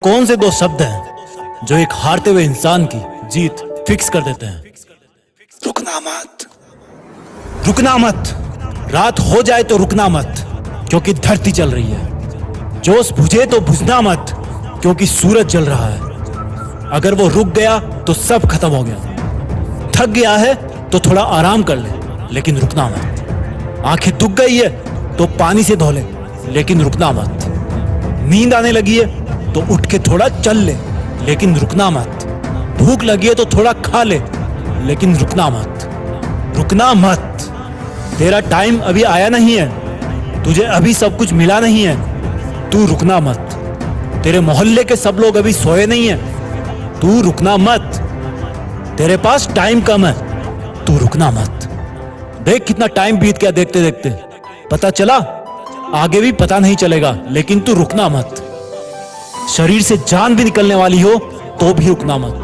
कौन से दो शब्द हैं जो एक हारते हुए इंसान की जीत फिक्स कर देते हैं? रुकना मत, रुकना मत। रात हो जाए तो रुकना मत, क्योंकि धरती चल रही है। जोश बुझे तो बुझना मत, क्योंकि सूरज जल रहा है। अगर वो रुक गया तो सब खत्म हो गया। थक गया है तो थोड़ा आराम कर ले, लेकिन रुकना मत। आंखें दुख गई है तो पानी से धो ले, लेकिन रुकना मत। नींद आने लगी है तो उठ के थोड़ा चल ले, लेकिन रुकना मत। भूख लगी है तो थोड़ा खा ले, लेकिन रुकना मत। रुकना मत। तेरा टाइम अभी आया नहीं है, तुझे अभी सब कुछ मिला नहीं है। तू रुकना मत। तेरे मोहल्ले के सब लोग अभी सोए नहीं है, तू रुकना मत। तेरे पास टाइम कम है, तू रुकना मत। देख कितना टाइम बीत गया देखते देखते। पता चला आगे भी पता नहीं चलेगा, लेकिन तू रुकना मत। शरीर से जान भी निकलने वाली हो तो भी रुकना मत।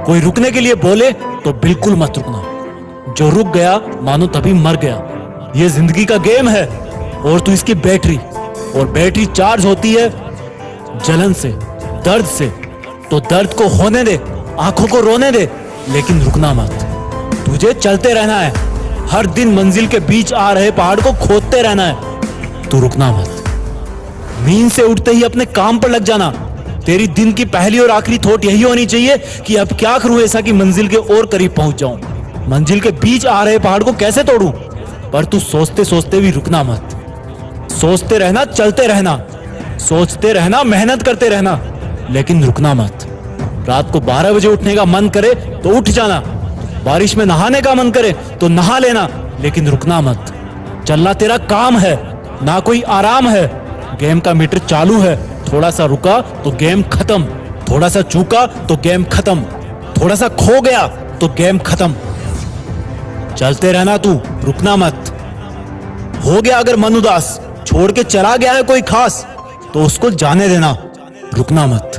कोई रुकने के लिए बोले तो बिल्कुल मत रुकना। जो रुक गया मानो तभी मर गया। ये जिंदगी का गेम है और तू इसकी बैटरी, और बैटरी चार्ज होती है जलन से, दर्द से। तो दर्द को होने दे, आंखों को रोने दे, लेकिन रुकना मत। तुझे चलते रहना है। हर दिन मंजिल के बीच आ रहे पहाड़ को खोदते रहना है। तू रुकना मत। नींद से उठते ही अपने काम पर लग जाना। तेरी दिन की पहली और आखिरी थॉट यही होनी चाहिए कि अब क्या करूं ऐसा कि मंजिल के और करीब पहुंच जाऊं। मंजिल के बीच आ रहे पहाड़ को कैसे तोड़ूं? पर तू सोचते सोचते भी रुकना मत। सोचते रहना, चलते रहना, सोचते रहना, मेहनत करते रहना, लेकिन रुकना मत। रात को 12 बजे उठने का मन करे तो उठ जाना। बारिश में नहाने का मन करे तो नहा लेना, लेकिन रुकना मत। चलना तेरा काम है, ना कोई आराम है। गेम का मीटर चालू है, थोड़ा सा रुका तो गेम खत्म। थोड़ा सा चूका तो गेम खत्म। थोड़ा सा खो गया तो गेम खत्म। चलते रहना तू, रुकना मत। हो गया अगर मन उदास, छोड़ के चला गया है कोई खास, तो उसको जाने देना, रुकना मत।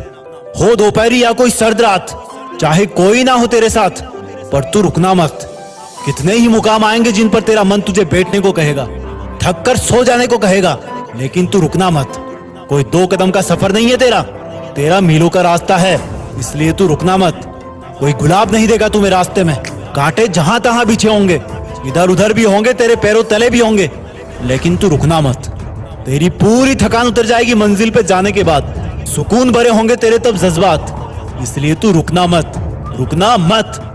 हो दोपहरी या कोई सर्द रात, चाहे कोई ना हो तेरे साथ, पर तू रुकना मत। कितने ही मुकाम आएंगे जिन पर तेरा मन तुझे बैठने को कहेगा, थक कर सो जाने को कहेगा, लेकिन तू रुकना मत। कोई 2 कदम का सफर नहीं है तेरा मीलों का रास्ता है, इसलिए तू रुकना मत। कोई गुलाब नहीं देगा तुम्हें रास्ते में। कांटे जहां तहां बिछे होंगे, इधर उधर भी होंगे, तेरे पैरों तले भी होंगे, लेकिन तू रुकना मत। तेरी पूरी थकान उतर जाएगी मंजिल पे जाने के बाद। सुकून भरे होंगे तेरे तब जज्बात, इसलिए तू रुकना मत। रुकना मत।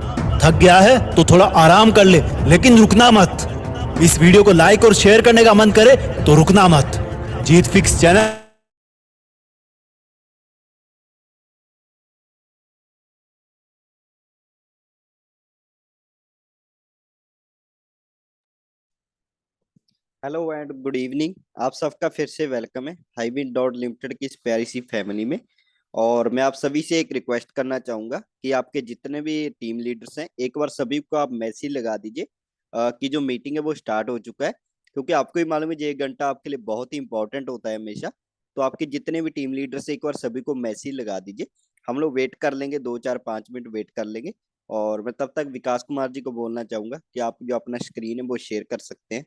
थक गया है तो थोड़ा आराम कर ले, लेकिन रुकना मत। इस वीडियो को लाइक और शेयर करने का मन करे तो रुकना मत। जीत fix channel. Hello and good evening. आप सबका फिर से वेलकम है हाईविन डॉट लिमिटेड की इस प्यारी सी फैमिली में। और मैं आप सभी से एक रिक्वेस्ट करना चाहूंगा कि आपके जितने भी टीम लीडर्स हैं, एक बार सभी को आप मैसेज लगा दीजिए कि जो मीटिंग है वो स्टार्ट हो चुका है। क्योंकि आपको ही मालूम है ये 1 घंटा आपके लिए बहुत ही इंपॉर्टेंट होता है हमेशा। तो आपके जितने भी टीम लीडर्स हैं, एक बार सभी को मैसेज लगा दीजिए। हम लोग वेट कर लेंगे, 2 4 5 मिनट वेट कर लेंगे। और मैं तब तक विकास कुमार जी को बोलना चाहूंगा कि आप जो अपना स्क्रीन है वो शेयर कर सकते हैं।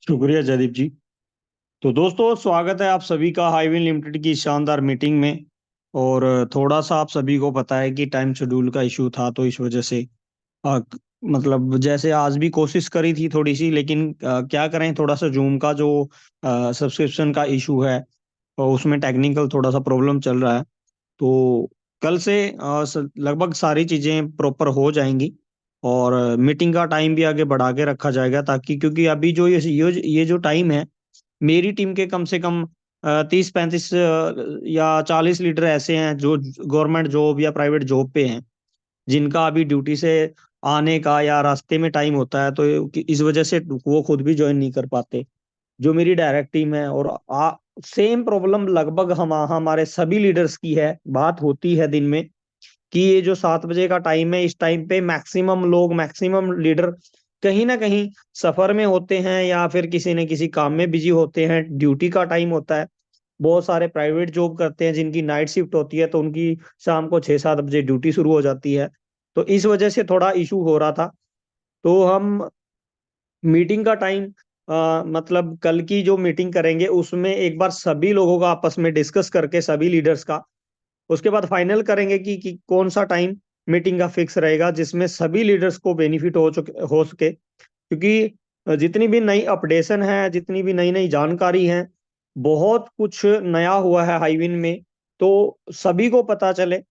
शुक्रिया जयदीप जी। तो दोस्तों, स्वागत है आप सभी का हाईविन लिमिटेड की शानदार मीटिंग में। और थोड़ा सा आप सभी को पता है कि टाइम शेड्यूल का इशू था, तो इस वजह से मतलब जैसे आज भी कोशिश करी थी थोड़ी सी, लेकिन क्या करें, थोड़ा सा जूम का जो सब्सक्रिप्शन का इशू है, और उसमें टेक्निकल थोड़ा सा प्रॉब्लम चल रहा है। तो कल से लगभग सारी चीजें प्रॉपर हो जाएंगी, और मीटिंग का टाइम भी आगे बढ़ा के रखा जाएगा, ताकि क्योंकि अभी जो ये जो टाइम है, मेरी टीम के कम से कम 30 35 या 40 लीडर ऐसे हैं जो गवर्नमेंट जॉब या प्राइवेट जॉब पे हैं, जिनका अभी ड्यूटी से आने का या रास्ते में टाइम होता है, तो इस वजह से वो खुद भी ज्वाइन नहीं कर पाते, जो मेरी डायरेक्ट टीम है। और सेम प्रॉब्लम लगभग हमारे सभी लीडर्स की है। बात होती है दिन में कि ये जो 7 बजे का टाइम है, इस टाइम पे मैक्सिमम लोग, मैक्सिमम लीडर कहीं ना कहीं सफर में होते हैं, या फिर किसी न किसी काम में बिजी होते हैं। ड्यूटी का टाइम होता है। बहुत सारे प्राइवेट जॉब करते हैं जिनकी नाइट शिफ्ट होती है, तो उनकी शाम को 6 7 बजे ड्यूटी शुरू हो जाती है। तो इस वजह से थोड़ा इशू हो रहा था। तो हम मीटिंग का टाइम मतलब कल की जो मीटिंग करेंगे उसमें एक बार सभी लोगों का आपस में डिस्कस करके सभी लीडर्स का, उसके बाद फाइनल करेंगे कि कौन सा टाइम मीटिंग का फिक्स रहेगा जिसमें सभी लीडर्स को बेनिफिट हो सके, क्योंकि जितनी भी नई अपडेशन है, जितनी भी नई नई जानकारी है, बहुत कुछ नया हुआ है हाईविन में, तो सभी को पता चले।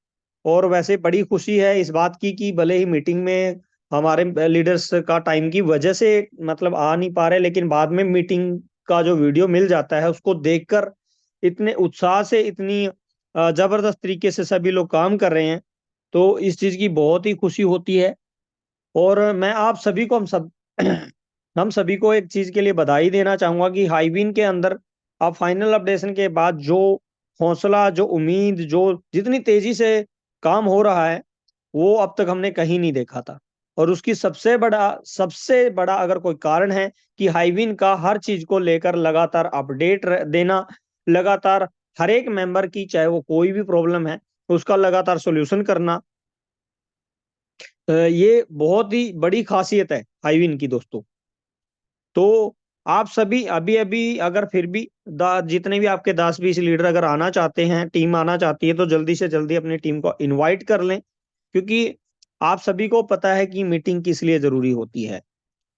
और वैसे बड़ी खुशी है इस बात की कि भले ही मीटिंग में हमारे लीडर्स का टाइम की वजह से मतलब आ नहीं पा रहे, लेकिन बाद में मीटिंग का जो वीडियो मिल जाता है उसको देखकर इतने उत्साह से, इतनी जबरदस्त तरीके से सभी लोग काम कर रहे हैं, तो इस चीज की बहुत ही खुशी होती है। और मैं आप सभी को, हम सब हम सभी को एक चीज के लिए बधाई देना चाहूंगा कि हाईबीन के अंदर अब फाइनल अपडेशन के बाद जो हौसला, जो उम्मीद, जो जितनी तेजी से काम हो रहा है वो अब तक हमने कहीं नहीं देखा था। और उसकी सबसे बड़ा अगर कोई कारण है कि हाईबीन का हर चीज को लेकर लगातार अपडेट देना, लगातार हर एक मेंबर की चाहे वो कोई भी प्रॉब्लम है उसका लगातार सॉल्यूशन करना, ये बहुत ही बड़ी खासियत है हाईविन की दोस्तों। तो आप सभी अभी अभी अगर फिर भी जितने भी आपके 10-20 लीडर अगर आना चाहते हैं, टीम आना चाहती है, तो जल्दी से जल्दी अपनी टीम को इनवाइट कर लें, क्योंकि आप सभी को पता है कि मीटिंग किस लिए जरूरी होती है।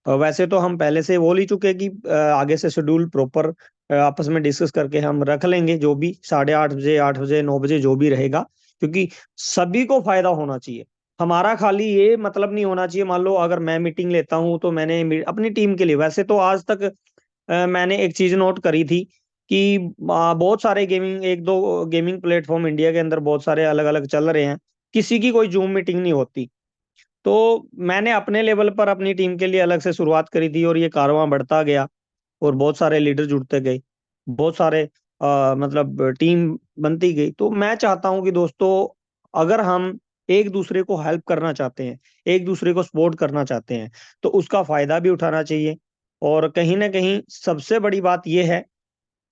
वैसे तो हम पहले से बोल ही चुके हैं कि आगे से शेड्यूल प्रॉपर आपस में डिस्कस करके हम रख लेंगे, जो भी 8:30 बजे, 8 बजे, 9 बजे जो भी रहेगा, क्योंकि सभी को फायदा होना चाहिए। हमारा खाली ये मतलब नहीं होना चाहिए, मान लो अगर मैं मीटिंग लेता हूं तो मैंने अपनी टीम के लिए, वैसे तो आज तक मैंने एक चीज नोट करी थी कि बहुत सारे गेमिंग, एक दो गेमिंग प्लेटफॉर्म इंडिया के अंदर बहुत सारे अलग अलग चल रहे हैं, किसी की कोई जूम मीटिंग नहीं होती। तो मैंने अपने लेवल पर अपनी टीम के लिए अलग से शुरुआत करी थी और ये कारवां बढ़ता गया और बहुत सारे लीडर जुड़ते गए, बहुत सारे मतलब टीम बनती गई। तो मैं चाहता हूं कि दोस्तों, अगर हम एक दूसरे को हेल्प करना चाहते हैं, एक दूसरे को सपोर्ट करना चाहते हैं, तो उसका फायदा भी उठाना चाहिए। और कहीं ना कहीं सबसे बड़ी बात यह है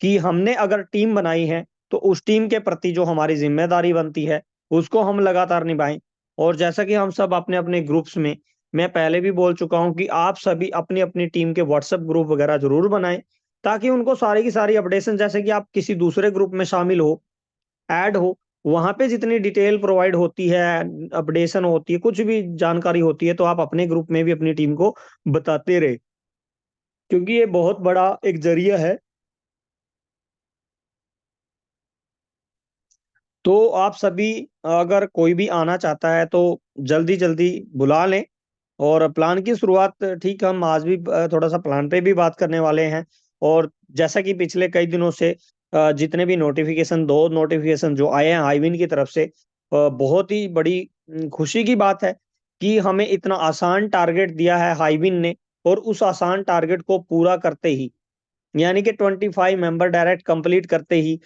कि हमने अगर टीम बनाई है तो उस टीम के प्रति जो हमारी जिम्मेदारी बनती है उसको हम लगातार निभाएं। और जैसा कि हम सब अपने अपने ग्रुप्स में, मैं पहले भी बोल चुका हूं कि आप सभी अपनी अपनी टीम के व्हाट्सएप ग्रुप वगैरह जरूर बनाएं, ताकि उनको सारी की सारी अपडेशन, जैसे कि आप किसी दूसरे ग्रुप में शामिल हो, ऐड हो, वहां पे जितनी डिटेल प्रोवाइड होती है, अपडेशन होती है, कुछ भी जानकारी होती है, तो आप अपने ग्रुप में भी अपनी टीम को बताते रहे, क्योंकि ये बहुत बड़ा एक जरिया है। तो आप सभी अगर कोई भी आना चाहता है तो जल्दी जल्दी बुला लें। और प्लान की शुरुआत, ठीक, हम आज भी थोड़ा सा प्लान पे भी बात करने वाले हैं। और जैसा कि पिछले कई दिनों से जितने भी नोटिफिकेशन, 2 नोटिफिकेशन जो आए हैं हाईविन की तरफ से, बहुत ही बड़ी खुशी की बात है कि हमें इतना आसान टारगेट दिया है हाईविन ने, और उस आसान टारगेट को पूरा करते ही, यानी कि 25 मेंबर डायरेक्ट कंप्लीट करते ही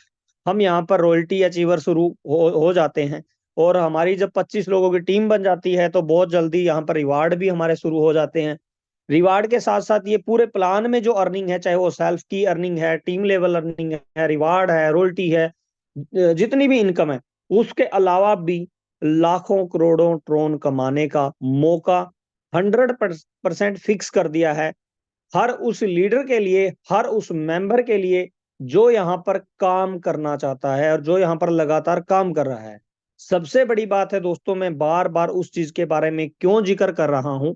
हम यहाँ पर रॉयल्टी अचीवर शुरू हो जाते हैं। और हमारी जब 25 लोगों की टीम बन जाती है तो बहुत जल्दी यहाँ पर रिवार्ड भी हमारे शुरू हो जाते हैं। रिवार्ड के साथ साथ ये पूरे प्लान में जो अर्निंग है, चाहे वो सेल्फ की अर्निंग है, टीम लेवल अर्निंग है, रिवार्ड है, रॉयल्टी है, जितनी भी इनकम है, उसके अलावा भी लाखों करोड़ों ट्रोन कमाने का मौका 100% फिक्स कर दिया है हर उस लीडर के लिए, हर उस मेंबर के लिए जो यहाँ पर काम करना चाहता है और जो यहाँ पर लगातार काम कर रहा है। सबसे बड़ी बात है दोस्तों, मैं बार बार उस चीज के बारे में क्यों जिक्र कर रहा हूं,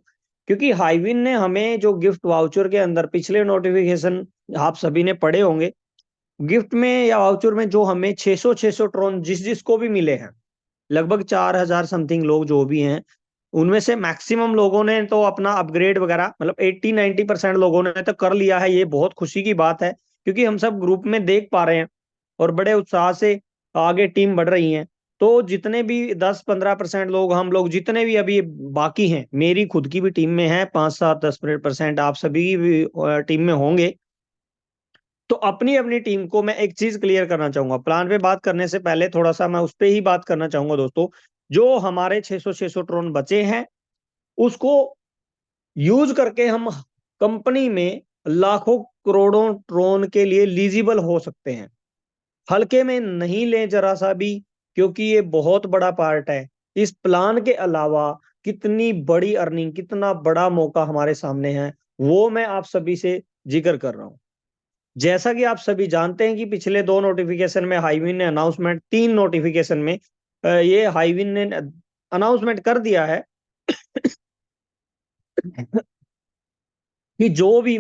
क्योंकि हाईविन ने हमें जो गिफ्ट वाउचर के अंदर, पिछले नोटिफिकेशन आप सभी ने पढ़े होंगे, गिफ्ट में या वाउचर में जो हमें 600 ट्रोन जिस जिसको भी मिले हैं, लगभग 4,000 समथिंग लोग जो भी हैं, उनमें से मैक्सिमम लोगों ने तो अपना अपग्रेड वगैरह, मतलब 80-90% लोगों ने तो कर लिया है। ये बहुत खुशी की बात है, क्योंकि हम सब ग्रुप में देख पा रहे हैं और बड़े उत्साह से आगे टीम बढ़ रही है। तो जितने भी 10-15% लोग, हम लोग जितने भी अभी बाकी हैं, मेरी खुद की भी टीम में है 5-7-10% आप सभी की भी टीम में होंगे, तो अपनी अपनी टीम को मैं एक चीज क्लियर करना चाहूंगा। प्लान पे बात करने से पहले थोड़ा सा मैं उस पर ही बात करना चाहूंगा दोस्तों। जो हमारे 600 ट्रोन बचे हैं उसको यूज करके हम कंपनी में लाखों करोड़ों ट्रोन के लिए एलिजिबल हो सकते हैं। हल्के में नहीं लें जरा सा भी, क्योंकि ये बहुत बड़ा पार्ट है। इस प्लान के अलावा कितनी बड़ी अर्निंग, कितना बड़ा मौका हमारे सामने है, वो मैं आप सभी से जिक्र कर रहा हूं। जैसा कि आप सभी जानते हैं कि पिछले 2 नोटिफिकेशन में हाईविन ने अनाउंसमेंट, 3 नोटिफिकेशन में ये हाईविन ने अनाउंसमेंट कर दिया है कि जो भी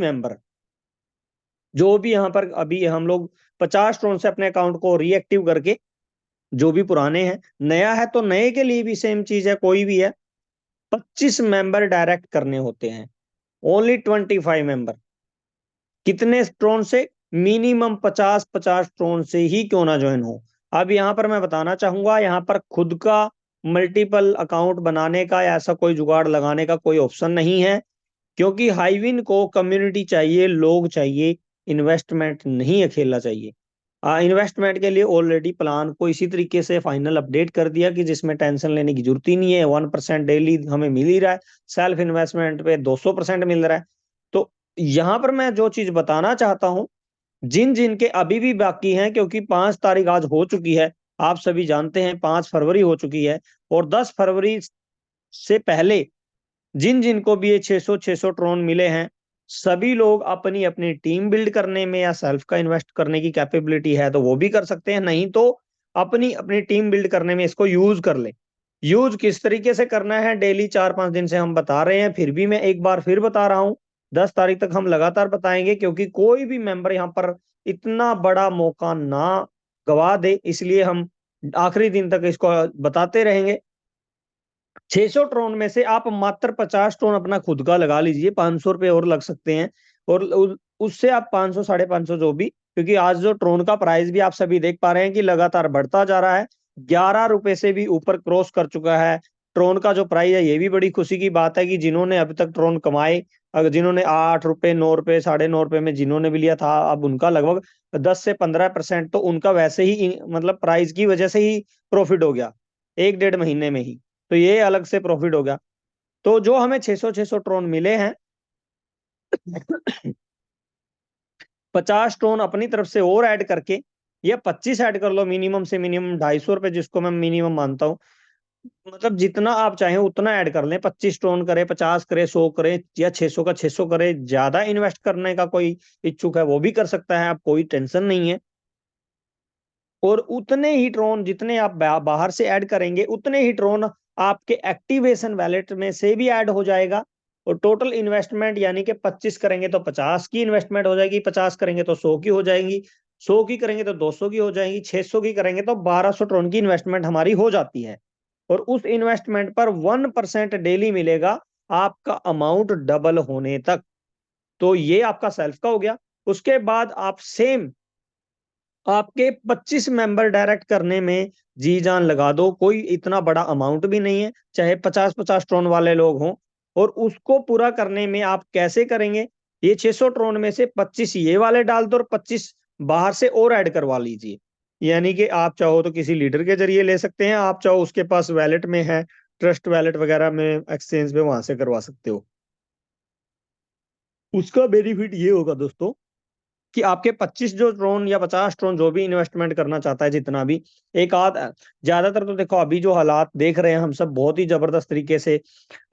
यहाँ पर अभी हम लोग 50 ट्रोन से अपने अकाउंट को रीएक्टिव करके, जो भी पुराने हैं, नया है तो नए के लिए भी सेम चीज है, कोई भी है, 25 मेंबर डायरेक्ट करने होते हैं। Only 25 member. कितने स्ट्रोन से? मिनिमम 50-50 स्ट्रोन से ही क्यों ना ज्वाइन हो। अब यहाँ पर मैं बताना चाहूंगा, यहाँ पर खुद का मल्टीपल अकाउंट बनाने का या ऐसा कोई जुगाड़ लगाने का कोई ऑप्शन नहीं है, क्योंकि हाईविन को कम्युनिटी चाहिए, लोग चाहिए, इन्वेस्टमेंट नहीं अकेला चाहिए। इन्वेस्टमेंट के लिए ऑलरेडी प्लान को इसी तरीके से फाइनल अपडेट कर दिया कि जिसमें टेंशन लेने की जरूरत ही नहीं है। 1% डेली हमें मिल ही रहा है, सेल्फ इन्वेस्टमेंट पे 200% मिल रहा है। तो यहाँ पर मैं जो चीज बताना चाहता हूँ, जिन जिन के अभी भी बाकी हैं, क्योंकि 5 तारीख आज हो चुकी है, आप सभी जानते हैं 5 फरवरी हो चुकी है, और 10 फरवरी से पहले जिन जिनको भी ये 600 ट्रोन मिले हैं, सभी लोग अपनी अपनी टीम बिल्ड करने में या सेल्फ का इन्वेस्ट करने की कैपेबिलिटी है तो वो भी कर सकते हैं, नहीं तो अपनी अपनी टीम बिल्ड करने में इसको यूज कर ले। यूज किस तरीके से करना है, डेली 4-5 दिन से हम बता रहे हैं, फिर भी मैं एक बार फिर बता रहा हूं, 10 तारीख तक हम लगातार बताएंगे, क्योंकि कोई भी मेंबर यहाँ पर इतना बड़ा मौका ना गवा दे, इसलिए हम आखिरी दिन तक इसको बताते रहेंगे। 600 ट्रोन में से आप मात्र 50 ट्रोन अपना खुद का लगा लीजिए, 500 रुपए और लग सकते हैं, और उससे आप 500 550 जो भी, क्योंकि आज जो ट्रोन का प्राइस भी आप सभी देख पा रहे हैं कि लगातार बढ़ता जा रहा है, 11 रुपए से भी ऊपर क्रॉस कर चुका है ट्रोन का जो प्राइस है। ये भी बड़ी खुशी की बात है कि जिन्होंने अभी तक ट्रोन कमाए, अगर जिन्होंने 8 रुपए, 9 रुपए, 9.5 रुपए में जिन्होंने भी लिया था, अब उनका लगभग 10 से 15% तो उनका वैसे ही मतलब प्राइस की वजह से ही प्रॉफिट हो गया, 1-1.5 महीने में ही। तो ये अलग से प्रॉफिट हो गया। तो जो हमें 600 ट्रोन मिले हैं, 50 ट्रोन अपनी तरफ से और ऐड करके, या 25 ऐड कर लो, मिनिमम से मिनिमम 250 रुपए, जिसको मैं मिनिमम मानता हूँ, मतलब जितना आप चाहें उतना ऐड कर लें। 25 ट्रोन करे, 50 करे, 100 करे, या 600 का 600 करे। ज्यादा इन्वेस्ट करने का कोई इच्छुक है वो भी कर सकता है, आप कोई टेंशन नहीं है। और उतने ही ट्रोन जितने आप बाहर से ऐड करेंगे, उतने ही ट्रोन आपके एक्टिवेशन वैलेट में से भी ऐड हो जाएगा। और टोटल इन्वेस्टमेंट यानी कि 25 करेंगे तो 50 की इन्वेस्टमेंट हो जाएगी, 50 करेंगे तो 100 की हो जाएगी, 100 की करेंगे तो 200 की हो जाएगी, 600 की करेंगे तो 1200 ट्रोन की इन्वेस्टमेंट हमारी हो जाती है। और उस इन्वेस्टमेंट पर 1% डेली मिलेगा आपका अमाउंट डबल होने तक। तो ये आपका सेल्फ का हो गया। उसके बाद आप सेम आपके 25 मेंबर डायरेक्ट करने में जी जान लगा दो, कोई इतना बड़ा अमाउंट भी नहीं है, चाहे 50-50 ट्रोन वाले लोग हों। और उसको पूरा करने में आप कैसे करेंगे, ये 600 ट्रोन में से 25 ये वाले डाल दो और 25 बाहर से और ऐड करवा लीजिए। यानी कि आप चाहो तो किसी लीडर के जरिए ले सकते हैं, आप चाहो उसके पास वैलेट में है, ट्रस्ट वैलेट वगैरह में, एक्सचेंज में, वहां से करवा सकते हो। उसका बेनिफिट ये होगा दोस्तों कि आपके 25 जो ट्रोन या 50 ट्रोन जो भी इन्वेस्टमेंट करना चाहता है, जितना भी, एक आध, ज्यादातर तो देखो अभी जो हालात देख रहे हैं हम सब, बहुत ही जबरदस्त तरीके से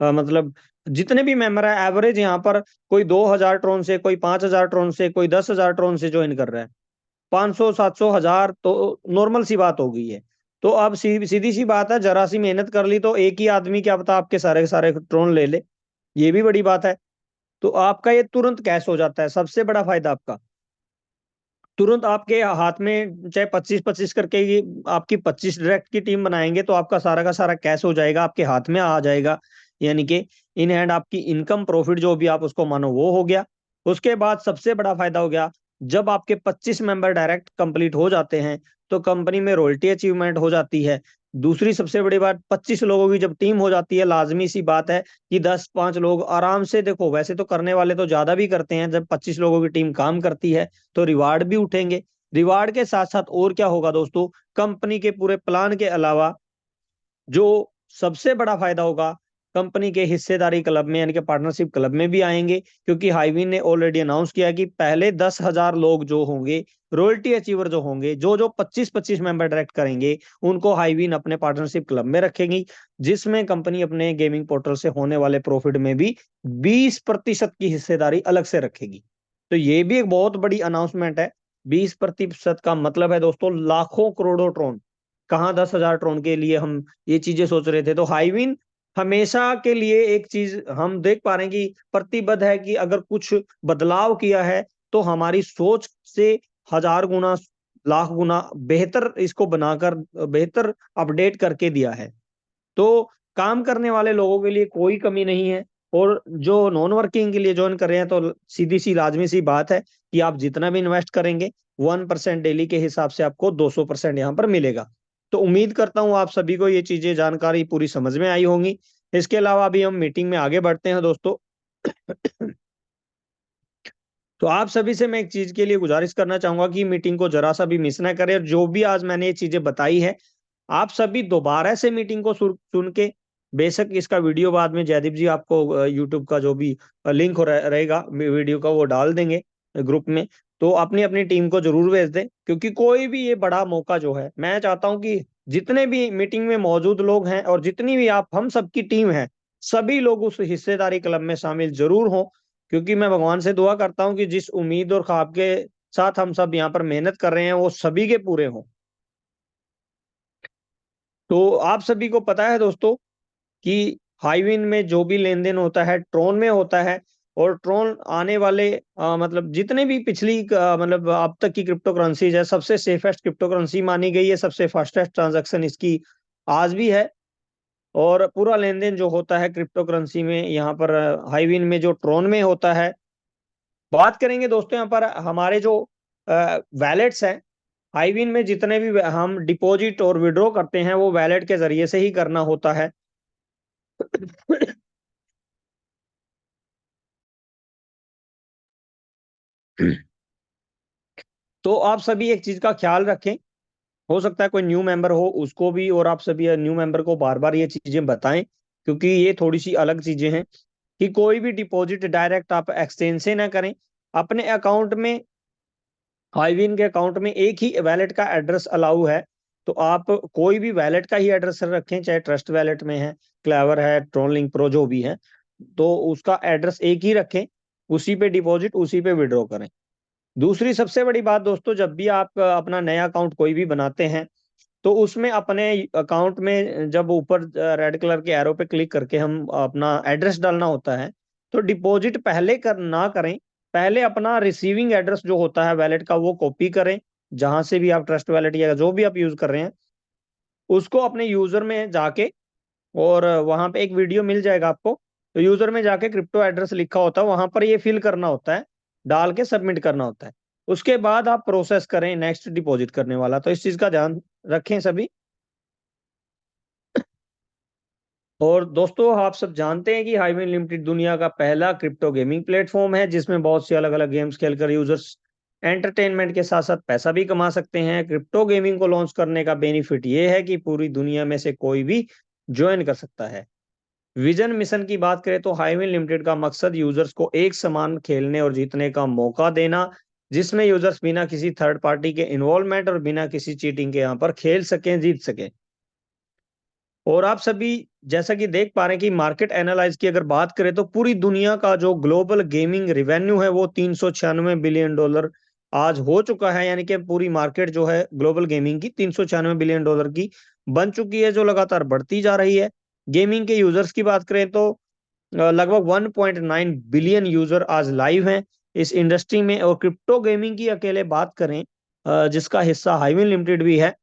मतलब जितने भी मेंबर है, एवरेज यहाँ पर कोई 2000 ट्रोन से, कोई 5000 ट्रोन से, कोई 10,000 ट्रोन से ज्वाइन कर रहा है। 500, 700, 1000 तो नॉर्मल सी बात हो गई है। तो अब सीधी सी बात है, जरा सी मेहनत कर ली तो एक ही आदमी क्या पता आपके सारे के सारे ट्रोन ले ले, ये भी बड़ी बात है। तो आपका ये तुरंत कैश हो जाता है, सबसे बड़ा फायदा आपका। तुरंत आपके हाथ में, चाहे 25-25 करके ये आपकी 25 डायरेक्ट की टीम बनाएंगे तो आपका सारा का सारा कैश हो जाएगा, आपके हाथ में आ जाएगा। यानी कि इन हैंड आपकी इनकम, प्रॉफिट जो भी आप उसको मानो, वो हो गया। उसके बाद सबसे बड़ा फायदा हो गया, जब आपके 25 मेंबर डायरेक्ट कंप्लीट हो जाते हैं तो कंपनी में रॉयल्टी अचीवमेंट हो जाती है। दूसरी सबसे बड़ी बात, 25 लोगों की जब टीम हो जाती है, लाजमी सी बात है कि 10-5 लोग आराम से, देखो वैसे तो करने वाले तो ज्यादा भी करते हैं, जब 25 लोगों की टीम काम करती है तो रिवार्ड भी उठेंगे। रिवार्ड के साथ साथ और क्या होगा दोस्तों, कंपनी के पूरे प्लान के अलावा जो सबसे बड़ा फायदा होगा, कंपनी के हिस्सेदारी क्लब में यानी कि पार्टनरशिप क्लब में भी आएंगे, क्योंकि हाईविन ने ऑलरेडी अनाउंस किया कि पहले 10,000 लोग जो होंगे, रॉयल्टी अचीवर जो होंगे, जो जो 25-25 मेंबर डायरेक्ट करेंगे, उनको हाईविन अपने पार्टनरशिप क्लब में रखेगी, जिसमें कंपनी अपने गेमिंग पोर्टल से होने वाले प्रॉफिट में भी 20% की हिस्सेदारी अलग से रखेगी। तो ये भी एक बहुत बड़ी अनाउंसमेंट है। 20% का मतलब है दोस्तों लाखों करोड़ों ट्रोन, कहाँ 10,000 ट्रोन के लिए हम ये चीजें सोच रहे थे। तो हाईविन हमेशा के लिए एक चीज हम देख पा रहे हैं कि प्रतिबद्ध है कि अगर कुछ बदलाव किया है तो हमारी सोच से 1000 गुना, लाख गुना बेहतर इसको बनाकर, बेहतर अपडेट करके दिया है। तो काम करने वाले लोगों के लिए कोई कमी नहीं है, और जो नॉन वर्किंग के लिए ज्वाइन कर रहे हैं तो सीधी सी लाजमी सी बात है कि आप जितना भी इन्वेस्ट करेंगे 1% डेली के हिसाब से आपको 200% यहाँ पर मिलेगा। तो उम्मीद करता हूँ आप सभी को ये चीजें, जानकारी पूरी समझ में आई होंगी। इसके अलावा अभी हम मीटिंग में आगे बढ़ते हैं दोस्तों। तो आप सभी से मैं एक चीज के लिए गुजारिश करना चाहूंगा कि मीटिंग को जरा सा भी मिस ना करें, और जो भी आज मैंने ये चीजें बताई है आप सभी दोबारा से मीटिंग को सुन के, बेशक इसका वीडियो बाद में जयदीप जी आपको यूट्यूब का जो भी लिंक हो रहेगा वीडियो का वो डाल देंगे ग्रुप में, तो अपनी अपनी टीम को जरूर भेज दें, क्योंकि कोई भी ये बड़ा मौका जो है, मैं चाहता हूं कि जितने भी मीटिंग में मौजूद लोग हैं और जितनी भी आप हम सबकी टीम है, सभी लोग उस हिस्सेदारी क्लब में शामिल जरूर हों, क्योंकि मैं भगवान से दुआ करता हूं कि जिस उम्मीद और ख्वाब के साथ हम सब यहाँ पर मेहनत कर रहे हैं वो सभी के पूरे हों। तो आप सभी को पता है दोस्तों कि हाईविन में जो भी लेन देन होता है ट्रोन में होता है, और ट्रोन आने वाले मतलब जितने भी पिछली मतलब अब तक की क्रिप्टो करेंसीज है, सबसे सेफेस्ट क्रिप्टो करेंसी मानी गई है, सबसे फास्टेस्ट ट्रांजैक्शन इसकी आज भी है। और पूरा लेन देन जो होता है क्रिप्टो करेंसी में यहाँ पर हाईविन में जो ट्रोन में होता है। बात करेंगे दोस्तों यहाँ पर हमारे जो वैलेट्स हैं, हाईविन में जितने भी हम डिपॉजिट और विड्रॉ करते हैं वो वैलेट के जरिए से ही करना होता है। तो आप सभी एक चीज का ख्याल रखें, हो सकता है कोई न्यू मेंबर हो उसको भी, और आप सभी न्यू मेंबर को बार बार ये चीजें बताएं, क्योंकि ये थोड़ी सी अलग चीजें हैं कि कोई भी डिपॉजिट डायरेक्ट आप एक्सचेंज से ना करें। अपने अकाउंट में, हाईविन के अकाउंट में एक ही वैलेट का एड्रेस अलाउ है, तो आप कोई भी वैलेट का ही एड्रेस रखें, चाहे ट्रस्ट वैलेट में है, क्लेवर है, ट्रोनलिंक प्रो जो भी है, तो उसका एड्रेस एक ही रखें, उसी पे डिपॉजिट उसी पे विड्रॉ करें। दूसरी सबसे बड़ी बात दोस्तों, जब भी आप अपना नया अकाउंट कोई भी बनाते हैं तो उसमें अपने अकाउंट में जब ऊपर रेड कलर के एरो पे क्लिक करके हम अपना एड्रेस डालना होता है, तो डिपॉजिट पहले ना करें, पहले अपना रिसीविंग एड्रेस जो होता है वैलेट का वो कॉपी करें, जहां से भी आप ट्रस्ट वैलेट या जो भी आप यूज कर रहे हैं उसको अपने यूजर में जाके, और वहां पे एक वीडियो मिल जाएगा आपको, तो यूजर में जाके क्रिप्टो एड्रेस लिखा होता है वहां पर ये फिल करना होता है, डाल के सबमिट करना होता है, उसके बाद आप प्रोसेस करें नेक्स्ट डिपॉजिट करने वाला। तो इस चीज का ध्यान रखें सभी। और दोस्तों आप सब जानते हैं कि हाईविन लिमिटेड दुनिया का पहला क्रिप्टो गेमिंग प्लेटफॉर्म है, जिसमें बहुत सी अलग अलग गेम्स खेलकर यूजर्स एंटरटेनमेंट के साथ साथ पैसा भी कमा सकते हैं। क्रिप्टो गेमिंग को लॉन्च करने का बेनिफिट ये है कि पूरी दुनिया में से कोई भी ज्वाइन कर सकता है। विजन मिशन की बात करें तो हाईविन लिमिटेड का मकसद यूजर्स को एक समान खेलने और जीतने का मौका देना, जिसमें यूजर्स बिना किसी थर्ड पार्टी के इन्वॉल्वमेंट और बिना किसी चीटिंग के यहाँ पर खेल सकें, जीत सकें। और आप सभी जैसा कि देख पा रहे हैं कि मार्केट एनालाइज की अगर बात करें तो पूरी दुनिया का जो ग्लोबल गेमिंग रेवेन्यू है वो $396 बिलियन आज हो चुका है, यानी कि पूरी मार्केट जो है ग्लोबल गेमिंग की $396 बिलियन की बन चुकी है, जो लगातार बढ़ती जा रही है। गेमिंग के यूजर्स की बात करें तो लगभग 1.9 बिलियन यूजर आज लाइव हैं इस इंडस्ट्री में। और क्रिप्टो गेमिंग की अकेले बात करें, जिसका हिस्सा हाईविन लिमिटेड भी है,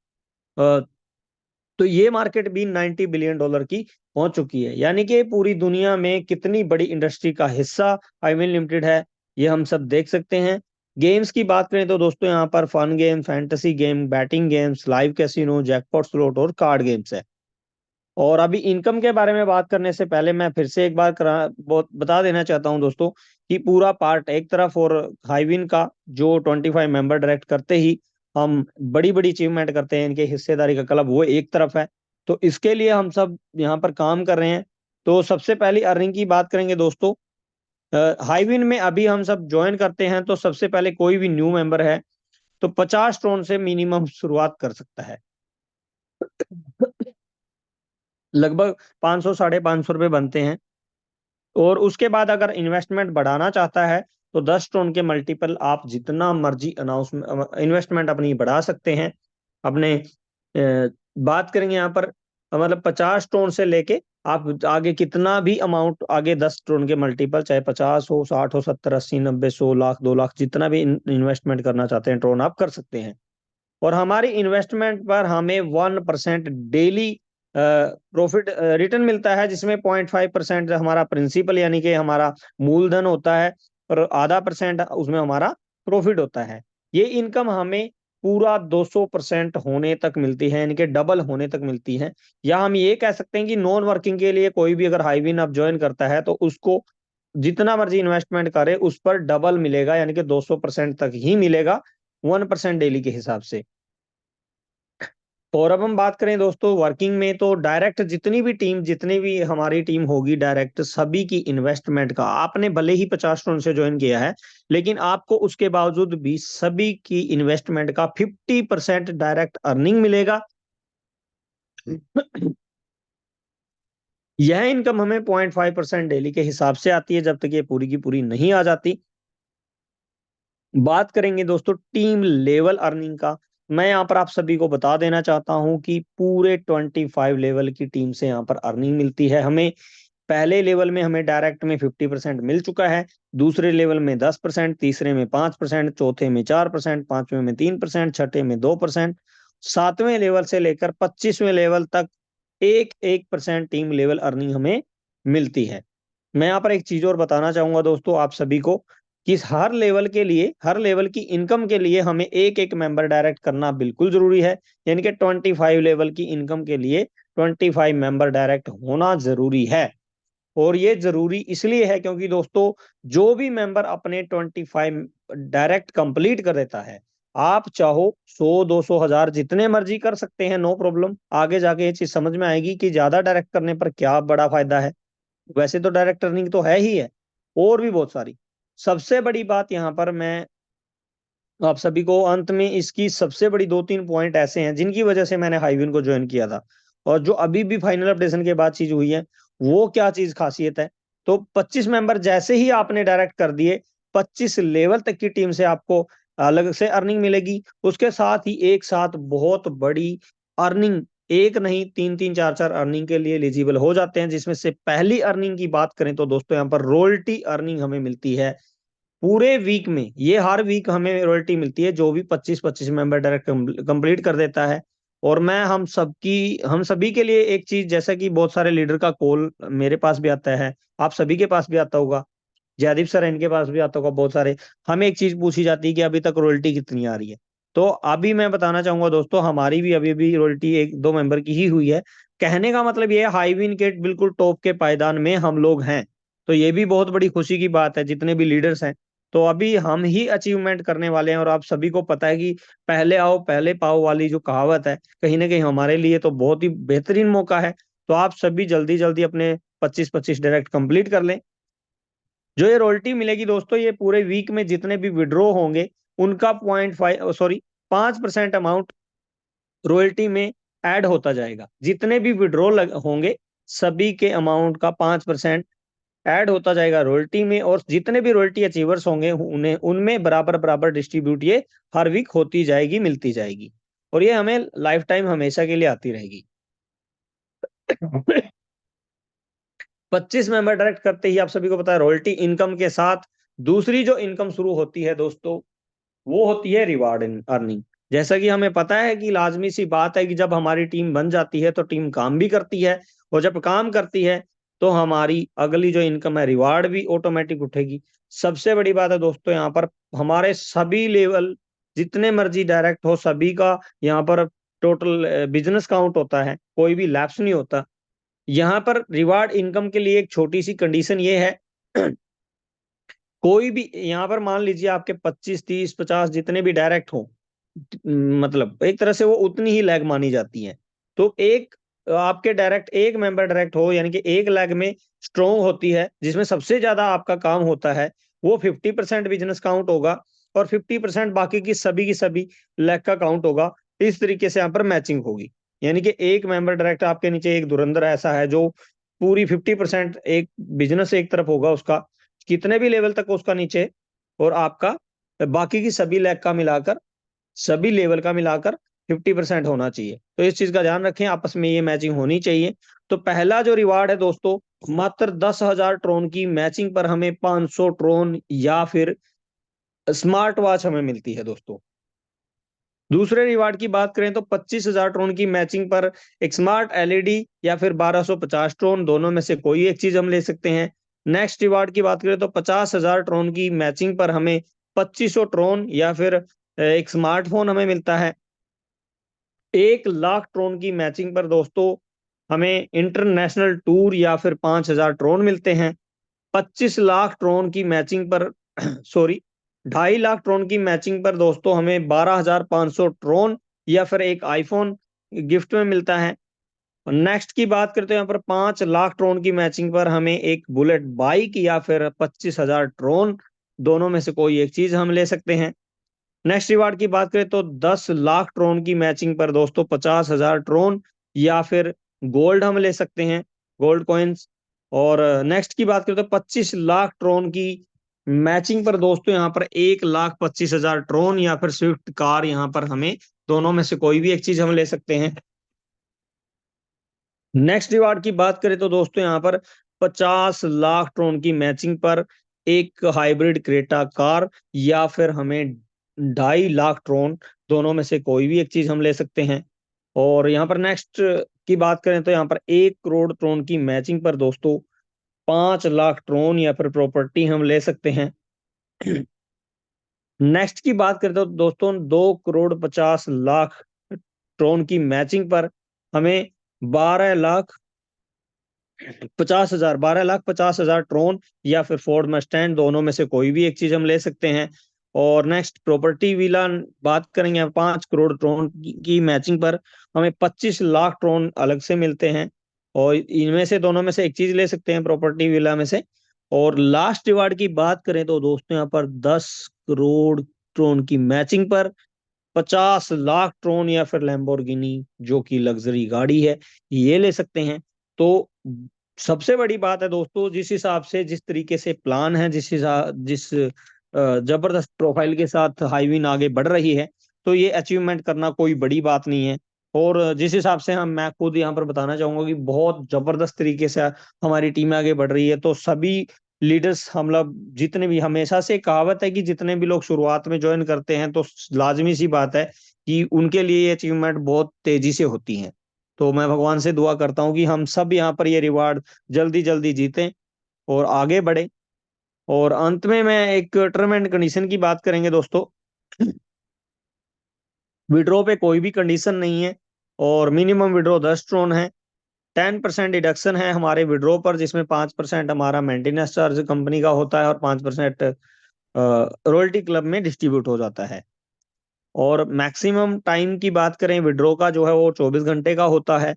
तो ये मार्केट भी $90 बिलियन की पहुंच चुकी है, यानी कि पूरी दुनिया में कितनी बड़ी इंडस्ट्री का हिस्सा हाईविन लिमिटेड है ये हम सब देख सकते हैं। गेम्स की बात करें तो दोस्तों यहाँ पर fun game, fantasy game, betting games, live casino, jackpot slot और कार्ड गेम्स है। और अभी इनकम के बारे में बात करने से पहले मैं फिर से एक बार बहुत बता देना चाहता हूं दोस्तों कि पूरा पार्ट एक तरफ, और हाईविन का जो 25 मेंबर डायरेक्ट करते ही हम बड़ी बड़ी अचीवमेंट करते हैं, इनके हिस्सेदारी का क्लब वो एक तरफ है। तो इसके लिए हम सब यहाँ पर काम कर रहे हैं। तो सबसे पहली अर्निंग की बात करेंगे दोस्तों। हाईविन में अभी हम सब ज्वाइन करते हैं तो सबसे पहले कोई भी न्यू मेंबर है तो 50 टोन से मिनिमम शुरुआत कर सकता है। लगभग 500 ₹550 बनते हैं। और उसके बाद अगर इन्वेस्टमेंट बढ़ाना चाहता है तो 10 टोन के मल्टीपल आप जितना मर्जी इन्वेस्टमेंट अपनी बढ़ा सकते हैं। अपने बात करेंगे यहाँ पर मतलब 50 टोन से लेके आप आगे कितना भी अमाउंट, आगे 10 टोन के मल्टीपल, चाहे 50 हो, 60 हो, 70, 80, 90, 100 लाख, 2 लाख, जितना भी इन्वेस्टमेंट करना चाहते हैं टोन आप कर सकते हैं। और हमारी इन्वेस्टमेंट पर हमें 1% डेली प्रॉफिट रिटर्न मिलता है, जिसमें 0.5% हमारा प्रिंसिपल यानी कि हमारा मूलधन होता है और आधा % उसमें हमारा प्रॉफिट होता है। ये इनकम हमें पूरा 200% होने तक मिलती है, यानी कि डबल होने तक मिलती है। या हम ये कह सकते हैं कि नॉन वर्किंग के लिए कोई भी अगर हाईविन अब ज्वाइन करता है तो उसको जितना मर्जी इन्वेस्टमेंट करे उस पर डबल मिलेगा, यानी कि 200% तक ही मिलेगा 1% डेली के हिसाब से। और अब हम बात करें दोस्तों वर्किंग में, तो डायरेक्ट जितनी भी हमारी टीम होगी डायरेक्ट सभी की इन्वेस्टमेंट का, आपने भले ही 50 टन से ज्वाइन किया है लेकिन आपको उसके बावजूद भी सभी की इन्वेस्टमेंट का 50% डायरेक्ट अर्निंग मिलेगा। यह इनकम हमें 0.5% डेली के हिसाब से आती है जब तक ये पूरी की पूरी नहीं आ जाती। बात करेंगे दोस्तों टीम लेवल अर्निंग का। मैं यहाँ पर आप सभी को बता देना चाहता हूं कि पूरे 25 लेवल की टीम से यहाँ पर अर्निंग मिलती है हमें। पहले लेवल में हमें डायरेक्ट में 50% मिल चुका है, दूसरे लेवल में 10%, तीसरे में 5%, चौथे में 4%, पांचवें में 3%, छठे में 2%, सातवें लेवल से लेकर 25वें लेवल तक 1% टीम लेवल अर्निंग हमें मिलती है। मैं यहाँ पर एक चीज और बताना चाहूंगा दोस्तों आप सभी को कि हर लेवल के लिए, हर लेवल की इनकम के लिए हमें एक एक मेंबर डायरेक्ट करना बिल्कुल जरूरी है। यानी कि 25 लेवल की इनकम के लिए 25 मेंबर डायरेक्ट होना जरूरी है। और ये जरूरी इसलिए है क्योंकि दोस्तों जो भी मेंबर अपने 25 डायरेक्ट कंप्लीट कर देता है, आप चाहो 100, 200, 1000 जितने मर्जी कर सकते हैं, नो प्रॉब्लम। आगे जाके ये चीज समझ में आएगी कि ज्यादा डायरेक्ट करने पर क्या बड़ा फायदा है। वैसे तो डायरेक्ट अर्निंग तो है ही है, और भी बहुत सारी। सबसे बड़ी बात यहाँ पर मैं आप सभी को अंत में इसकी सबसे बड़ी 2-3 पॉइंट ऐसे हैं जिनकी वजह से मैंने हाईविन को ज्वाइन किया था और जो अभी भी फाइनल अपडेशन के बाद चीज हुई है, वो क्या चीज खासियत है। तो 25 मेंबर जैसे ही आपने डायरेक्ट कर दिए, 25 लेवल तक की टीम से आपको अलग से अर्निंग मिलेगी। उसके साथ ही एक साथ बहुत बड़ी अर्निंग, एक नहीं 3-3, 4-4 अर्निंग के लिए एलिजिबल हो जाते हैं। जिसमें से पहली अर्निंग की बात करें तो दोस्तों यहाँ पर रॉयल्टी अर्निंग हमें मिलती है पूरे वीक में। ये हर वीक हमें रॉयल्टी मिलती है जो भी 25-25 मेंबर डायरेक्ट कंप्लीट कर देता है। और मैं हम सभी के लिए एक चीज, जैसा कि बहुत सारे लीडर का कॉल मेरे पास भी आता है, आप सभी के पास भी आता होगा, जयदीप सर इनके पास भी आता होगा, बहुत सारे हमें एक चीज पूछी जाती है कि अभी तक रॉयल्टी कितनी आ रही है। तो अभी मैं बताना चाहूंगा दोस्तों हमारी भी अभी भी रॉयल्टी 1-2 मेंबर की ही हुई है। कहने का मतलब ये है हाईविन के बिल्कुल टॉप के पायदान में हम लोग हैं। तो ये भी बहुत बड़ी खुशी की बात है जितने भी लीडर्स हैं। तो अभी हम ही अचीवमेंट करने वाले हैं और आप सभी को पता है कि पहले आओ पहले पाओ वाली जो कहावत है, कहीं ना कहीं हमारे लिए तो बहुत ही बेहतरीन मौका है। तो आप सभी जल्दी जल्दी अपने 25-25 डायरेक्ट कंप्लीट कर लें। जो ये रॉयल्टी मिलेगी दोस्तों, ये पूरे वीक में जितने भी विड्रॉ होंगे उनका 5% अमाउंट रॉयल्टी में ऐड होता जाएगा। जितने भी विड्रॉ होंगे सभी के अमाउंट का 5% ऐड होता जाएगा रॉयल्टी में। और जितने भी रॉयल्टी अचीवर्स होंगे उन्हें उनमें बराबर बराबर डिस्ट्रीब्यूट ये हर वीक होती जाएगी, मिलती जाएगी। और ये हमें लाइफ टाइम हमेशा के लिए आती रहेगी। 25 मेंबर डायरेक्ट करते ही आप सभी को पता है रॉयल्टी इनकम के साथ दूसरी जो इनकम शुरू होती है दोस्तों, वो होती है रिवार्ड अर्निंग। जैसा कि हमें पता है कि लाजमी सी बात है कि जब हमारी टीम बन जाती है तो टीम काम भी करती है, और जब काम करती है तो हमारी अगली जो इनकम है रिवार्ड भी ऑटोमेटिक उठेगी। सबसे बड़ी बात है दोस्तों यहाँ पर हमारे सभी लेवल जितने मर्जी डायरेक्ट हो सभी का यहाँ पर टोटल बिजनेस काउंट होता है, कोई भी लैप्स नहीं होता। यहाँ पर रिवार्ड इनकम के लिए एक छोटी सी कंडीशन ये है कोई भी यहाँ पर मान लीजिए आपके 25, 30, 50 जितने भी डायरेक्ट हो, मतलब एक तरह से वो उतनी ही लैग मानी जाती है। तो एक आपके डायरेक्ट एक मेंबर डायरेक्ट हो, यानी कि एक लेग में स्ट्रोंग होती है, जिसमें सबसे ज्यादा आपका काम होता है, वो 50% बिजनेस काउंट होगा और 50% बाकी की सभी लेग का काउंट होगा। इस तरीके से यहाँ पर मैचिंग होगी, यानी कि एक मेंबर डायरेक्ट आपके नीचे एक धुरंधर ऐसा है जो पूरी 50% एक बिजनेस एक तरफ होगा उसका, कितने भी लेवल तक उसका नीचे, और आपका बाकी की सभी लेग का मिलाकर, सभी लेवल का मिलाकर 50% होना चाहिए। तो इस चीज का ध्यान रखें, आपस में ये मैचिंग होनी चाहिए। तो पहला जो रिवार्ड है दोस्तों, मात्र 10,000 ट्रोन की मैचिंग पर हमें 500 ट्रोन या फिर स्मार्ट वॉच हमें मिलती है दोस्तों। दूसरे रिवार्ड की बात करें तो 25,000 ट्रोन की मैचिंग पर एक स्मार्ट एलईडी या फिर 1250 ट्रोन, दोनों में से कोई एक चीज हम ले सकते हैं। नेक्स्ट रिवार्ड की बात करें तो 50,000 ट्रोन की मैचिंग पर हमें 2500 ट्रोन या फिर एक स्मार्टफोन हमें मिलता है। 1 लाख ट्रोन की मैचिंग पर दोस्तों हमें इंटरनेशनल टूर या फिर 5,000 ट्रोन मिलते हैं। 25 लाख ट्रोन की मैचिंग पर सॉरी 2.5 लाख ट्रोन की मैचिंग पर दोस्तों हमें 12,500 ट्रोन या फिर एक आईफोन गिफ्ट में मिलता है। नेक्स्ट की बात करते हैं यहाँ पर 5 लाख ट्रोन की मैचिंग पर हमें एक बुलेट बाइक या फिर 25,000 ट्रोन, दोनों में से कोई एक चीज हम ले सकते हैं। नेक्स्ट रिवार्ड की बात करें तो 10 लाख ट्रोन की मैचिंग पर दोस्तों 50,000 ट्रोन या फिर गोल्ड हम ले सकते हैं, गोल्ड कॉइन्स। और नेक्स्ट की बात करें तो 25 लाख ट्रोन की मैचिंग पर दोस्तों यहाँ पर 1,25,000 ट्रोन या फिर स्विफ्ट कार, यहाँ पर हमें दोनों में से कोई भी एक चीज हम ले सकते हैं। नेक्स्ट रिवार्ड की बात करें तो दोस्तों यहाँ पर 50 लाख ट्रोन की मैचिंग पर एक हाइब्रिड क्रेटा कार या फिर हमें 2.5 लाख ट्रोन, दोनों में से कोई भी एक चीज हम ले सकते हैं। और यहाँ पर नेक्स्ट की बात करें तो यहाँ पर 1 करोड़ ट्रोन की मैचिंग पर दोस्तों 5 लाख ट्रोन या फिर प्रॉपर्टी हम ले सकते हैं। नेक्स्ट की बात करें तो दोस्तों 2 करोड़ 50 लाख ट्रोन की मैचिंग पर हमें 12,50,000 ट्रोन या फिर फोर्ड मस्टैंग, दोनों में से कोई भी एक चीज हम ले सकते हैं। और नेक्स्ट प्रॉपर्टी विला बात करेंगे, 5 करोड़ ट्रोन की मैचिंग पर हमें 25 लाख ट्रोन अलग से मिलते हैं, और इनमें से दोनों में से एक चीज ले सकते हैं प्रॉपर्टी विला में से। और लास्ट रिवार्ड की बात करें तो दोस्तों यहाँ पर 10 करोड़ ट्रोन की मैचिंग पर 50 लाख ट्रोन या फिर लैम्बोर्गिनी, जो कि लग्जरी गाड़ी है, ये ले सकते हैं। तो सबसे बड़ी बात है दोस्तों, जिस हिसाब से जिस तरीके से प्लान है, जिस जबरदस्त प्रोफाइल के साथ हाईविन आगे बढ़ रही है, तो ये अचीवमेंट करना कोई बड़ी बात नहीं है। और जिस हिसाब से मैं खुद यहाँ पर बताना चाहूंगा कि बहुत जबरदस्त तरीके से हमारी टीम आगे बढ़ रही है। तो सभी लीडर्स, हम लोग जितने भी, हमेशा से कहावत है कि जितने भी लोग शुरुआत में ज्वाइन करते हैं तो लाजमी सी बात है कि उनके लिए ये अचीवमेंट बहुत तेजी से होती है। तो मैं भगवान से दुआ करता हूँ कि हम सब यहाँ पर ये रिवार्ड जल्दी जल्दी जीतें और आगे बढ़े। और अंत में मैं एक टर्म एंड कंडीशन की बात करेंगे दोस्तों। विड्रॉ पे कोई भी कंडीशन नहीं है और मिनिमम विड्रॉ 10 ट्रोन है। 10% डिडक्शन है हमारे विड्रॉ पर, जिसमें 5% हमारा मेंटेनेंस चार्ज कंपनी का होता है और 5% रॉयल्टी क्लब में डिस्ट्रीब्यूट हो जाता है। और मैक्सिमम टाइम की बात करें विड्रॉ का, जो है वो 24 घंटे का होता है।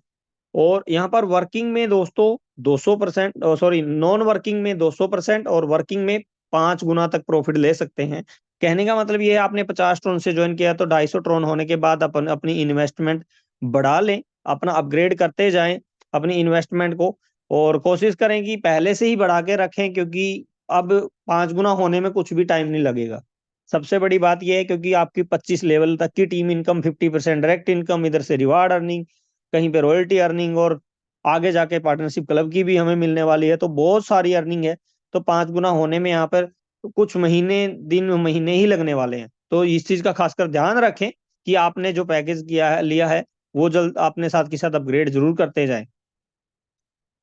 और यहाँ पर वर्किंग में दोस्तों 200%, सॉरी नॉन वर्किंग में 200% और वर्किंग में 5 गुना तक प्रॉफिट ले सकते हैं। कहने का मतलब ये है, आपने 50 ट्रोन से ज्वाइन किया तो 250 ट्रोन होने के बाद अपनी इन्वेस्टमेंट बढ़ा लें, अपना अपग्रेड करते जाएं अपनी इन्वेस्टमेंट को, और कोशिश करें कि पहले से ही बढ़ा के रखें, क्योंकि अब 5 गुना होने में कुछ भी टाइम नहीं लगेगा। सबसे बड़ी बात यह है क्योंकि आपकी 25 लेवल तक की टीम इनकम, 50% डायरेक्ट इनकम, इधर से रिवार्ड अर्निंग, कहीं पे रॉयल्टी अर्निंग, और आगे जाके पार्टनरशिप क्लब की भी हमें मिलने वाली है। तो बहुत सारी अर्निंग है। तो 5 गुना होने में यहाँ पर कुछ महीने ही लगने वाले हैं। तो इस चीज का खासकर ध्यान रखें कि आपने जो पैकेज लिया है वो जल्द अपने साथ के साथ अपग्रेड जरूर करते जाएं।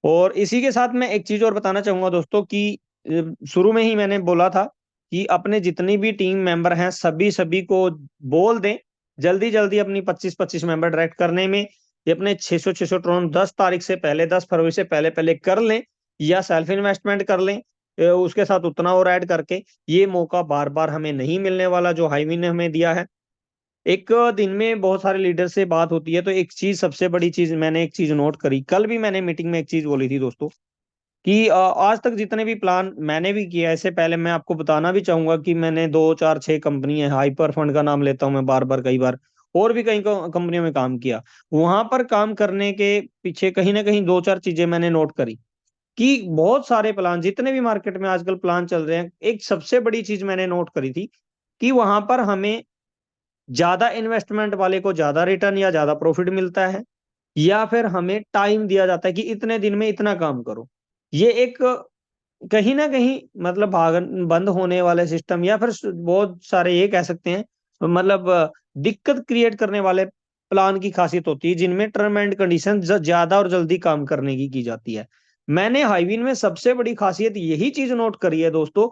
और इसी के साथ मैं एक चीज और बताना चाहूंगा दोस्तों कि शुरू में ही मैंने बोला था कि अपने जितनी भी टीम मेंबर हैं सभी सभी को बोल दें जल्दी जल्दी अपनी 25-25 मेंबर डायरेक्ट करने में। ये अपने 600 ट्रोन 10 तारीख से पहले, 10 फरवरी से पहले पहले कर लें, या सेल्फ इन्वेस्टमेंट कर लें उसके साथ उतना और ऐड करके। ये मौका बार बार हमें नहीं मिलने वाला जो हाईवी ने हमें दिया है। एक दिन में बहुत सारे लीडर से बात होती है, तो एक चीज, सबसे बड़ी चीज मैंने एक चीज नोट करी, कल भी मैंने मीटिंग में एक चीज बोली थी दोस्तों, कि आज तक जितने भी प्लान मैंने भी किया, इससे पहले मैं आपको बताना भी चाहूंगा कि मैंने 2 4 6 कंपनी है, हाइपर फंड का नाम लेता हूं मैं बार बार, कई बार और भी कई कंपनियों में काम किया। वहां पर काम करने के पीछे कहीं ना कहीं 2 4 चीजें मैंने नोट करी, कि बहुत सारे प्लान, जितने भी मार्केट में आजकल प्लान चल रहे हैं, एक सबसे बड़ी चीज मैंने नोट करी थी कि वहां पर हमें ज्यादा इन्वेस्टमेंट वाले को ज्यादा रिटर्न या ज्यादा प्रॉफिट मिलता है, या फिर हमें टाइम दिया जाता है कि इतने दिन में इतना काम करो। ये एक कहीं ना कहीं मतलब भागन बंद होने वाले सिस्टम, या फिर बहुत सारे ये कह सकते हैं मतलब दिक्कत क्रिएट करने वाले प्लान की खासियत होती है, जिनमें टर्म एंड कंडीशन ज्यादा और जल्दी काम करने की जाती है। मैंने हाईविन में सबसे बड़ी खासियत यही चीज नोट करी है दोस्तों,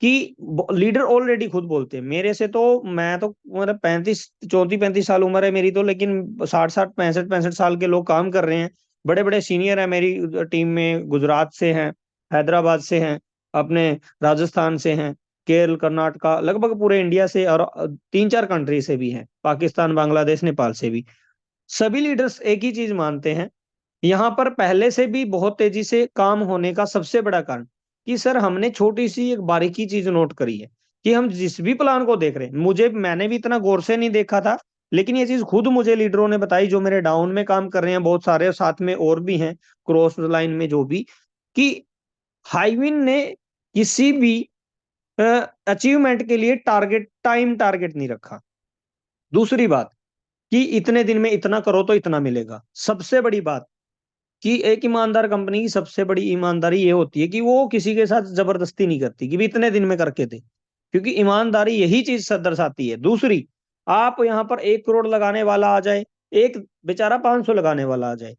कि लीडर ऑलरेडी खुद बोलते हैं मेरे से, तो मैं तो मतलब 34 35 साल उम्र है मेरी तो, लेकिन 60 60 65 65 साल के लोग काम कर रहे हैं। बड़े बड़े सीनियर है मेरी टीम में, गुजरात से हैं, हैदराबाद से हैं, अपने राजस्थान से हैं, केरल, कर्नाटका, लगभग पूरे इंडिया से, और 3 4 कंट्री से भी हैं, पाकिस्तान, बांग्लादेश, नेपाल से भी। सभी लीडर्स एक ही चीज मानते हैं, यहाँ पर पहले से भी बहुत तेजी से काम होने का सबसे बड़ा कारण, कि सर हमने छोटी सी एक बारीकी चीज नोट करी है, कि हम जिस भी प्लान को देख रहे हैं, मैंने भी इतना गौर से नहीं देखा था, लेकिन ये चीज खुद मुझे लीडरों ने बताई, जो मेरे डाउन में काम कर रहे हैं बहुत सारे, साथ में और भी हैं क्रॉस लाइन में जो भी, कि हाईविन ने किसी भी अचीवमेंट के लिए टारगेट नहीं रखा। दूसरी बात, कि इतने दिन में इतना करो तो इतना मिलेगा। सबसे बड़ी बात, कि एक ईमानदार कंपनी की सबसे बड़ी ईमानदारी ये होती है कि वो किसी के साथ जबरदस्ती नहीं करती कि भी इतने दिन में करके दे, क्योंकि ईमानदारी यही चीज दर्शाती है। दूसरी, आप यहाँ पर 1 करोड़ लगाने वाला आ जाए, एक बेचारा 500 लगाने वाला आ जाए,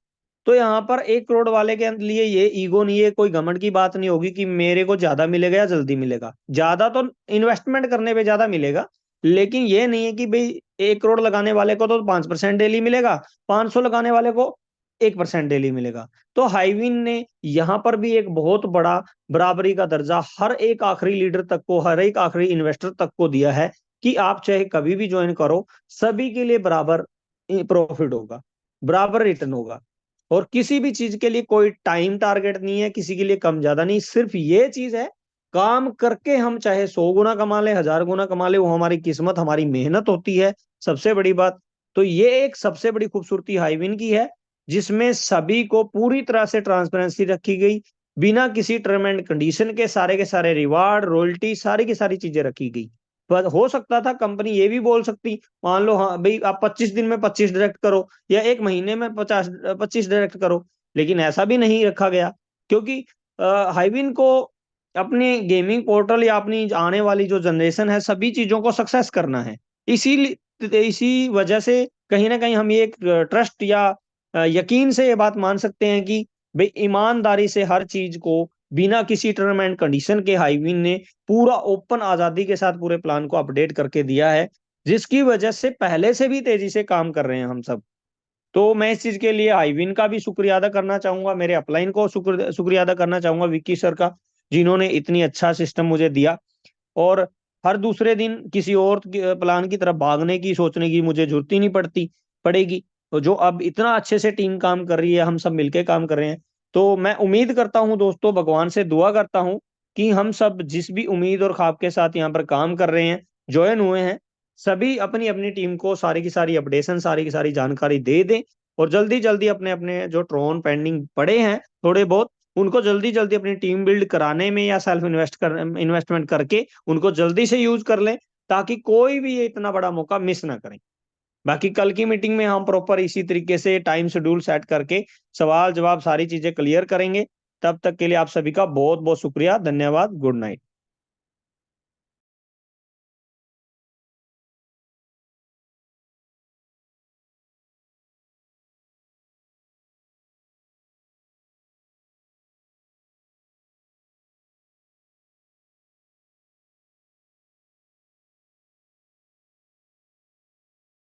तो यहाँ पर 1 करोड़ वाले के लिए ये ईगो नहीं है, कोई घमंड की बात नहीं होगी कि मेरे को ज्यादा मिलेगा या जल्दी मिलेगा। ज्यादा तो इन्वेस्टमेंट करने पे ज्यादा मिलेगा, लेकिन ये नहीं है कि भाई 1 करोड़ लगाने वाले को तो 5% डेली मिलेगा, 500 लगाने वाले को 1% डेली मिलेगा। तो हाईविन ने यहाँ पर भी एक बहुत बड़ा बराबरी का दर्जा हर एक आखिरी लीडर तक को, हर एक आखिरी इन्वेस्टर तक को दिया है, कि आप चाहे कभी भी ज्वाइन करो, सभी के लिए बराबर प्रॉफिट होगा, बराबर रिटर्न होगा। और किसी भी चीज के लिए कोई टाइम टारगेट नहीं है, किसी के लिए कम ज्यादा नहीं, सिर्फ ये चीज है, काम करके हम चाहे 100 गुना कमा ले, 1000 गुना कमा ले, वो हमारी किस्मत, हमारी मेहनत होती है, सबसे बड़ी बात। तो ये एक सबसे बड़ी खूबसूरती हाईविन की है, जिसमें सभी को पूरी तरह से ट्रांसपेरेंसी रखी गई, बिना किसी टर्म एंड कंडीशन के सारे रिवार्ड, रॉयल्टी, सारी की सारी चीजें रखी गई। पर हो सकता था कंपनी ये भी बोल सकती, मान लो हाँ भाई आप 25 दिन में 25 डायरेक्ट करो, या एक महीने में 25 डायरेक्ट करो, लेकिन ऐसा भी नहीं रखा गया, क्योंकि हाईविन को अपने गेमिंग पोर्टल या अपनी आने वाली जो जनरेशन है, सभी चीजों को सक्सेस करना है। इसी वजह से कहीं ना कहीं हम ये एक ट्रस्ट या यकीन से ये बात मान सकते हैं कि भाई ईमानदारी से हर चीज को, बिना किसी टर्म एंड कंडीशन के, हाईविन ने पूरा ओपन आजादी के साथ पूरे प्लान को अपडेट करके दिया है, जिसकी वजह से पहले से भी तेजी से काम कर रहे हैं हम सब। तो मैं इस चीज के लिए हाईविन का भी शुक्रिया अदा करना चाहूंगा, मेरे अपलाइन को शुक्रिया अदा करना चाहूंगा, विक्की सर का, जिन्होंने इतनी अच्छा सिस्टम मुझे दिया। और हर दूसरे दिन किसी और प्लान की तरफ भागने की, सोचने की मुझे जरूरत ही नहीं पड़ेगी। तो जो अब इतना अच्छे से टीम काम कर रही है, हम सब मिलके काम कर रहे हैं, तो मैं उम्मीद करता हूं दोस्तों, भगवान से दुआ करता हूं कि हम सब जिस भी उम्मीद और ख्वाब के साथ यहाँ पर काम कर रहे हैं, ज्वाइन हुए हैं, सभी अपनी अपनी टीम को सारी की सारी अपडेशन, सारी की सारी जानकारी दे दें, और जल्दी जल्दी अपने अपने जो ट्रोन पेंडिंग पड़े हैं थोड़े बहुत, उनको जल्दी जल्दी अपनी टीम बिल्ड कराने में, या सेल्फ इन्वेस्टमेंट करके उनको जल्दी से यूज कर लें, ताकि कोई भी ये इतना बड़ा मौका मिस ना करें। बाकी कल की मीटिंग में हम प्रॉपर इसी तरीके से टाइम शेड्यूल सेट करके सवाल जवाब सारी चीजें क्लियर करेंगे। तब तक के लिए आप सभी का बहुत बहुत शुक्रिया, धन्यवाद, गुड नाइट।